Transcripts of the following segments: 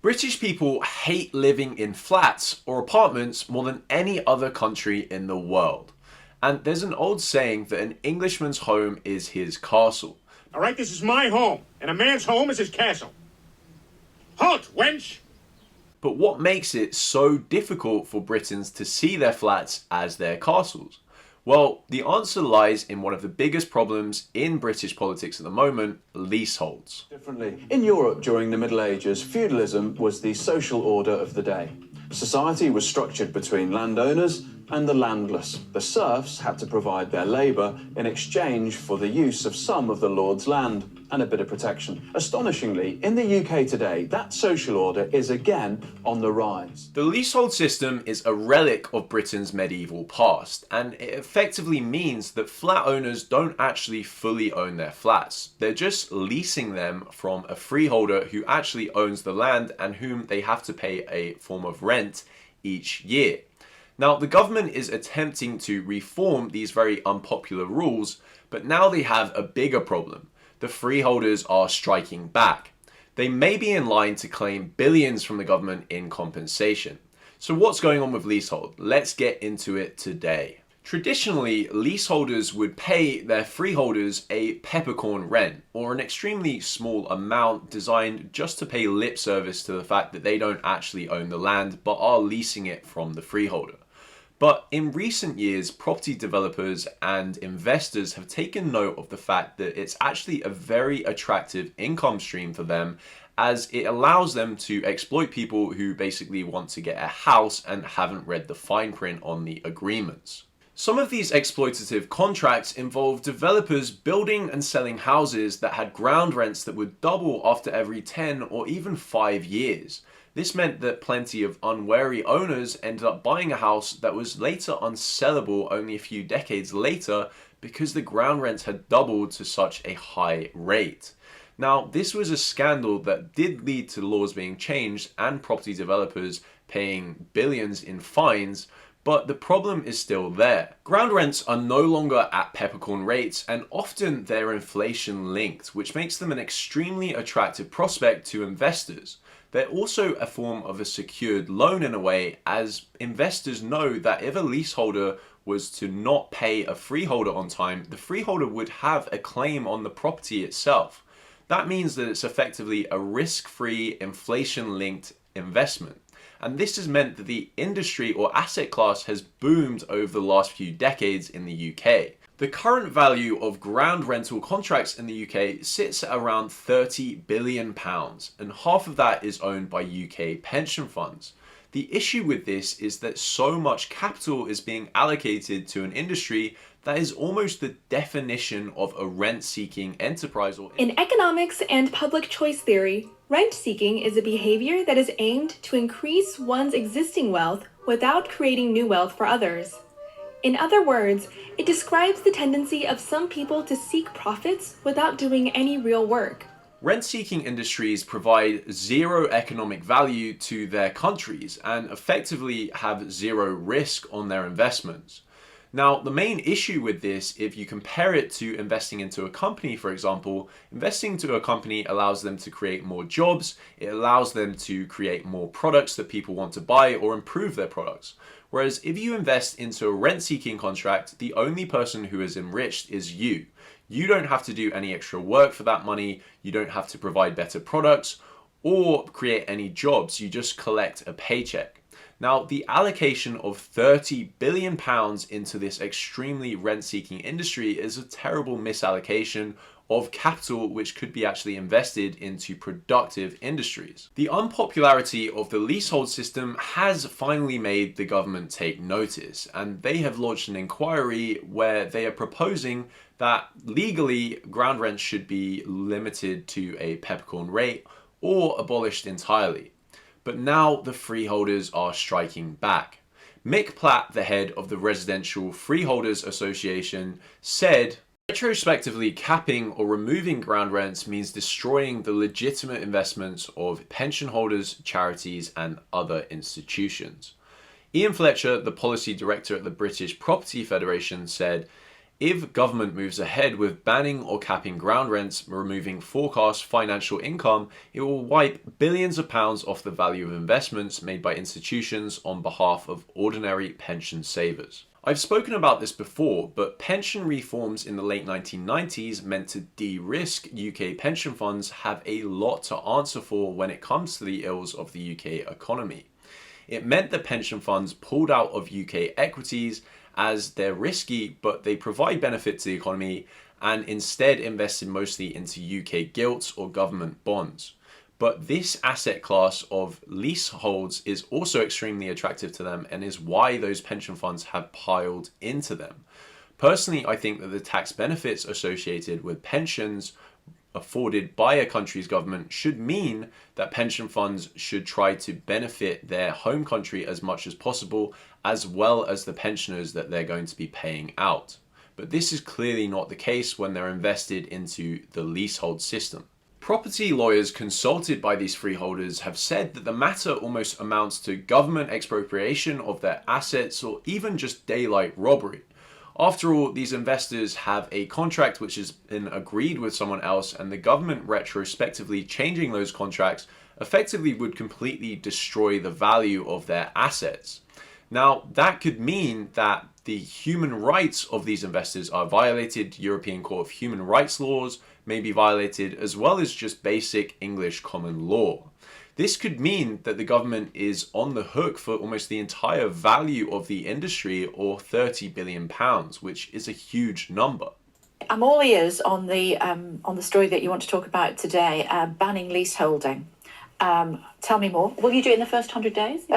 British people hate living in flats or apartments more than any other country in the world. And there's an old saying that an Englishman's home is his castle. All right, this is my home, and a man's home is his castle. Halt, wench! But what makes it so difficult for Britons to see their flats as their castles? Well, the answer lies in one of the biggest problems in British politics at the moment, leaseholds. Differently, in Europe during the Middle Ages, feudalism was the social order of the day. Society was structured between landowners and the landless. The serfs had to provide their labour in exchange for the use of some of the lord's land and a bit of protection. Astonishingly, in the UK today, that social order is again on the rise. The leasehold system is a relic of Britain's medieval past, and it effectively means that flat owners don't actually fully own their flats. They're just leasing them from a freeholder who actually owns the land and whom they have to pay a form of rent each year. Now, the government is attempting to reform these very unpopular rules, but now they have a bigger problem. The freeholders are striking back. They may be in line to claim billions from the government in compensation. So what's going on with leasehold? Let's get into it today. Traditionally, leaseholders would pay their freeholders a peppercorn rent, or an extremely small amount designed just to pay lip service to the fact that they don't actually own the land but are leasing it from the freeholder. But in recent years, property developers and investors have taken note of the fact that it's actually a very attractive income stream for them, as it allows them to exploit people who basically want to get a house and haven't read the fine print on the agreements. Some of these exploitative contracts involve developers building and selling houses that had ground rents that would double after every 10 or even 5 years. This meant that plenty of unwary owners ended up buying a house that was later unsellable only a few decades later because the ground rents had doubled to such a high rate. Now, this was a scandal that did lead to laws being changed and property developers paying billions in fines, but the problem is still there. Ground rents are no longer at peppercorn rates, and often they're inflation linked, which makes them an extremely attractive prospect to investors. They're also a form of a secured loan in a way, as investors know that if a leaseholder was to not pay a freeholder on time, the freeholder would have a claim on the property itself. That means that it's effectively a risk-free, inflation-linked investment. And this has meant that the industry or asset class has boomed over the last few decades in the UK. The current value of ground rental contracts in the UK sits at around £30 billion, and half of that is owned by UK pension funds. The issue with this is that so much capital is being allocated to an industry that is almost the definition of a rent-seeking enterprise. In economics and public choice theory, rent-seeking is a behavior that is aimed to increase one's existing wealth without creating new wealth for others. In other words, it describes the tendency of some people to seek profits without doing any real work. Rent-seeking industries provide zero economic value to their countries and effectively have zero risk on their investments. Now, the main issue with this, if you compare it to investing into a company, for example, investing into a company allows them to create more jobs, it allows them to create more products that people want to buy or improve their products. Whereas if you invest into a rent-seeking contract, the only person who is enriched is you. You don't have to do any extra work for that money, you don't have to provide better products or create any jobs, you just collect a paycheck. Now, the allocation of £30 billion into this extremely rent-seeking industry is a terrible misallocation of capital which could be actually invested into productive industries. The unpopularity of the leasehold system has finally made the government take notice, and they have launched an inquiry where they are proposing that legally ground rents should be limited to a peppercorn rate or abolished entirely. But now the freeholders are striking back. Mick Platt, the head of the Residential Freeholders Association, said, retrospectively capping or removing ground rents means destroying the legitimate investments of pension holders, charities and other institutions. Ian Fletcher, the policy director at the British Property Federation, said, If government moves ahead with banning or capping ground rents, removing forecast financial income, it will wipe billions of pounds off the value of investments made by institutions on behalf of ordinary pension savers. I've spoken about this before, but pension reforms in the late 1990s meant to de-risk UK pension funds have a lot to answer for when it comes to the ills of the UK economy. It meant that pension funds pulled out of UK equities as they're risky, but they provide benefit to the economy, and instead invested mostly into UK gilts or government bonds. But this asset class of leaseholds is also extremely attractive to them and is why those pension funds have piled into them. Personally, I think that the tax benefits associated with pensions afforded by a country's government should mean that pension funds should try to benefit their home country as much as possible, as well as the pensioners that they're going to be paying out. But this is clearly not the case when they're invested into the leasehold system. Property lawyers consulted by these freeholders have said that the matter almost amounts to government expropriation of their assets or even just daylight robbery. After all, these investors have a contract which has been agreed with someone else, and the government retrospectively changing those contracts effectively would completely destroy the value of their assets. Now, that could mean that the human rights of these investors are violated, European Court of Human Rights laws may be violated, as well as just basic English common law. This could mean that the government is on the hook for almost the entire value of the industry, or £30 billion, which is a huge number. I'm all ears on the story that you want to talk about today, banning leaseholding. Tell me more. Will you do it in the first 100 days?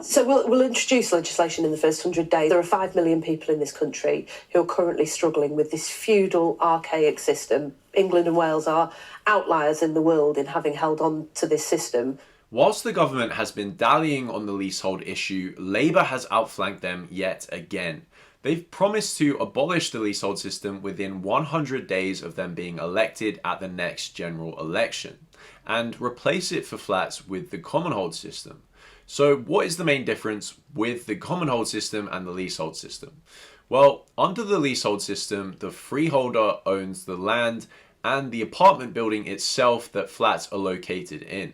So we'll introduce legislation in the first 100 days. There are 5 million people in this country who are currently struggling with this feudal, archaic system. England and Wales are outliers in the world in having held on to this system. Whilst the government has been dallying on the leasehold issue, Labour has outflanked them yet again. They've promised to abolish the leasehold system within 100 days of them being elected at the next general election, and replace it for flats with the Commonhold system. So what is the main difference with the Commonhold system and the leasehold system? Well, under the leasehold system, the freeholder owns the land and the apartment building itself that flats are located in.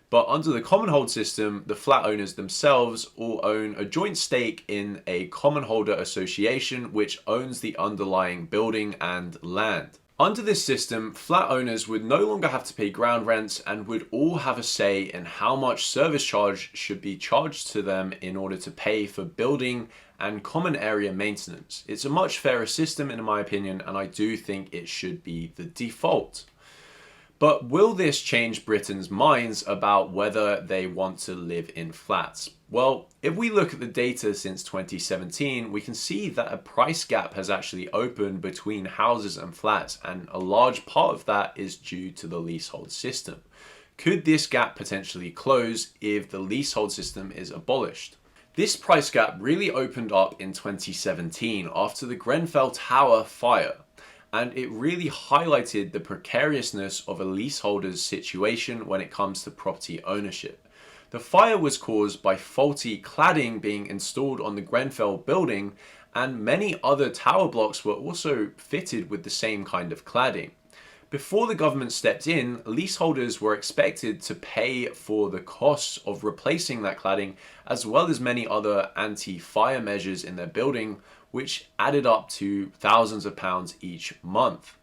But under the Commonhold system, the flat owners themselves all own a joint stake in a commonholder association which owns the underlying building and land. Under this system, flat owners would no longer have to pay ground rents and would all have a say in how much service charge should be charged to them in order to pay for building and common area maintenance. It's a much fairer system in my opinion, and I do think it should be the default. But will this change Britain's minds about whether they want to live in flats? Well, if we look at the data since 2017, we can see that a price gap has actually opened between houses and flats, and a large part of that is due to the leasehold system. Could this gap potentially close if the leasehold system is abolished? This price gap really opened up in 2017 after the Grenfell Tower fire, and it really highlighted the precariousness of a leaseholder's situation when it comes to property ownership. The fire was caused by faulty cladding being installed on the Grenfell building, and many other tower blocks were also fitted with the same kind of cladding. Before the government stepped in, leaseholders were expected to pay for the costs of replacing that cladding, as well as many other anti-fire measures in their building, which added up to thousands of pounds each month.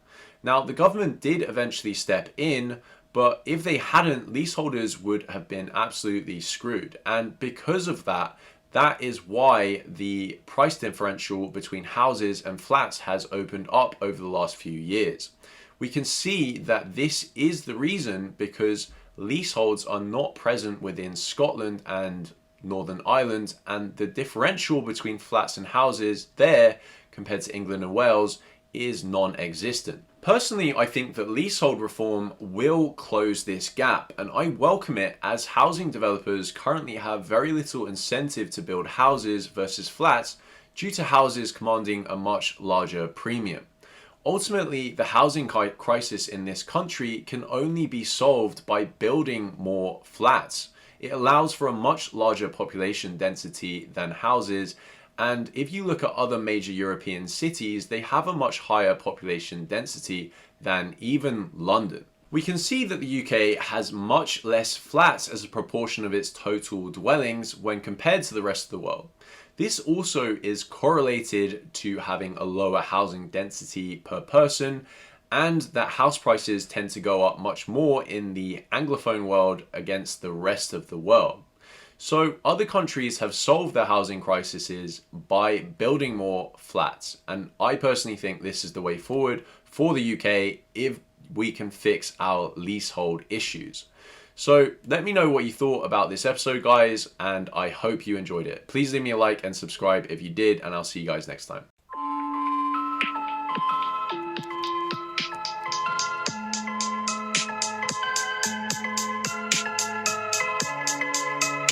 Now, the government did eventually step in, but if they hadn't, leaseholders would have been absolutely screwed. And because of that, that is why the price differential between houses and flats has opened up over the last few years. We can see that this is the reason because leaseholds are not present within Scotland and Northern Ireland, and the differential between flats and houses there compared to England and Wales is non-existent. Personally, I think that leasehold reform will close this gap, and I welcome it as housing developers currently have very little incentive to build houses versus flats due to houses commanding a much larger premium. Ultimately, the housing crisis in this country can only be solved by building more flats. It allows for a much larger population density than houses, And if you look at other major European cities, they have a much higher population density than even London. We can see that the UK has much less flats as a proportion of its total dwellings when compared to the rest of the world. This also is correlated to having a lower housing density per person, and that house prices tend to go up much more in the Anglophone world against the rest of the world. So other countries have solved their housing crises by building more flats, and I personally think this is the way forward for the UK if we can fix our leasehold issues. So let me know what you thought about this episode, guys, and I hope you enjoyed it. Please leave me a like and subscribe if you did, and I'll see you guys next time.